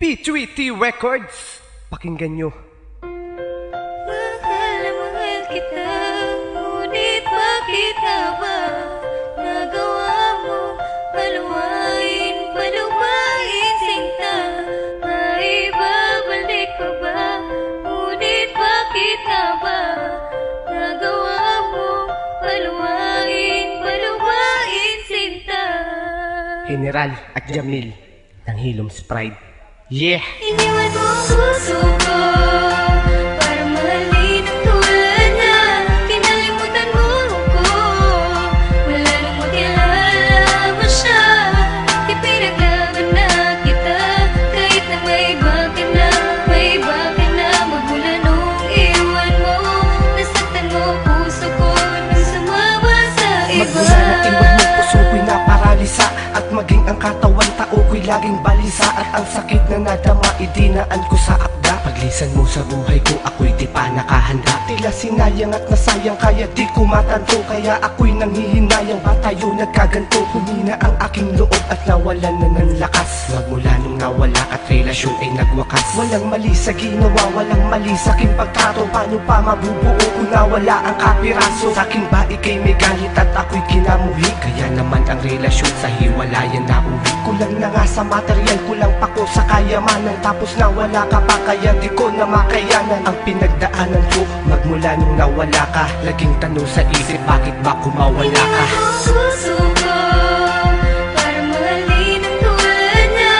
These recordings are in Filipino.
P3T Records. Pakinggan nyo. Mahal na mahal kita, ngunit bakit nga ba nagawa mo paluwain sinta? Maibabalik ko ba, ngunit bakit nga ba nagawa mo paluwain sinta? General at Jamil ng Hilom's Pride. Yeah! Iniwan mo ang puso ko para mahalin ang tulad niya. Kinalimutan mo ko, wala nang makilala mo siya. Ipinaglaban na kita, kahit na may iba ka na. Magmula nung iwan mo, nasaktan mo puso ko nang sumama sa iba. Magmula na iwan mo, puso ko'y naparalisa, at maging ang katawan tao ko'y laging balisa. At ang sakit na nadama, idinaan ko sa akda. Paglisan mo sa buhay ko, ako'y di pa nakahanda. Tila sinayang at nasayang, kaya di ko matanto. Kaya ako'y nanghihinayang, ba tayo nagkaganto? Humina ang aking loob at nawalan na ng lakas. Magmula nung nawala at relasyon ay nagwakas. Walang mali sa ginawa, walang mali sa aking pagtrato. Paano pa mabubuo kung nawala ang kapiraso? Sa aking ba ika'y may galit at ako'y kinamuhi? Kaya naman ang relasyon sa hiwalayan na uwi. Kulang na nga sa material, kulang pa ko sa kayamanan. Tapos nawala ka pa, kaya di ko na makayanan ang pinagdaanan ko. Magmula nung nawala ka, laging tanong sa isip, bakit ba kumawala ka? Iniwan mo ang puso ko para mahalin ang tulad niya.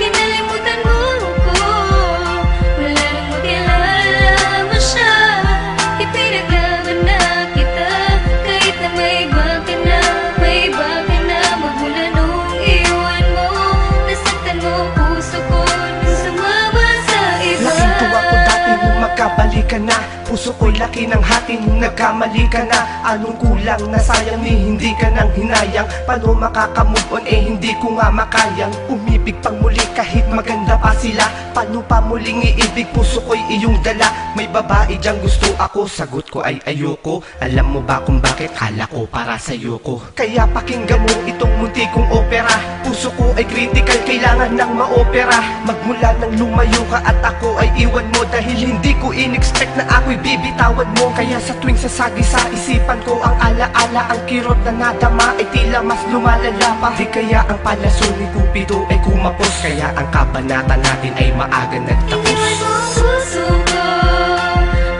Kinalimutan mo ko, wala nang makilala mo siya. Ipinaglaban na kita, kahit na may iba ka na. Magmula nung iwan mo, nasaktan mo puso ko nang sumama sa iba. Laking tuwa ko dati nung magkabalikan na. Puso ko'y laki ng hati nung nagkamali ka na. Anong kulang na sayang ni hindi ka nang hinayang? Paano makakamove on hindi ko nga makayang umibig pang muli kahit maganda pa sila? Paano pa muling iibig, puso ko'y iyong dala? May babae diyang gusto ako, sagot ko ay ayoko. Alam mo ba kung bakit? Kala ko para sa'yo ko. Kaya pakinggan mo itong munti kong opera. Puso ko ay critical, kailangan ng maopera. Magmula nang lumayo ka at ako ay iwan mo, dahil hindi ko in-expect na ako'y bibitawan mo. Kaya sa tuwing sasagi sa isipan ko ang alaala, ang kirot na nadama ay tila mas lumalala pa. Di kaya ang palaso ni Cupido ay kumapos, kaya ang kabanata natin ay maaga nagtapos. Iniwan mo ang puso ko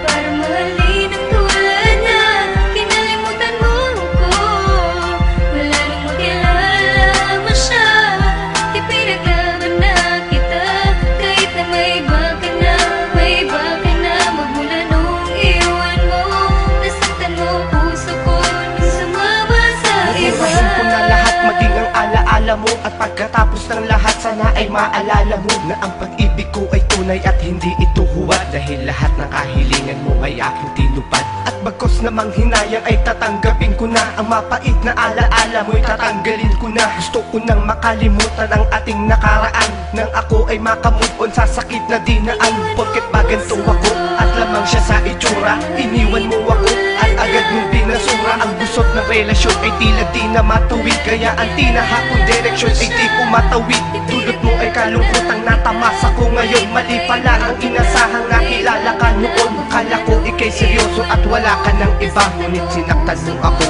para mahalin ang tulad niya. Kinalimutan mo ko, wala nang makilala mo siya. Ipinaglaban na kita, kahit na may iba ka na. Magmula nung iwan mo, nasaktan mo puso ko nang sumama sa iba. Murahin ko na lahat, maging ang alaala mo. At pagkatapos ng lahat, sana ay maalala mo na ang pag-ibig ko ay tunay at hindi ito huwad. Dahil lahat ng kahilingan mo ay aking tinupad. At bagkos namang hinayang ay tatanggapin ko na. Ang mapait na alaala mo'y tatanggalin ko na. Gusto ko nang makalimutan ang ating nakaraan, nang ako ay makamove on sa sakit na dinaan. Porket ba ganito ako at lamang siya sa itsura? Iniwan mo ako at agad mong binasura. Ang gusot ng relasyon ay tila di na matuwid, kaya ang tinahakong direksyon ay di ko matawid. Dulot mo ay kalungkotang natamasa ko ngayon. Mali pala ang inasahang nakilala ka noon. Kala ko ika'y seryoso at wala ka ng iba, ngunit sinaktan mo ako.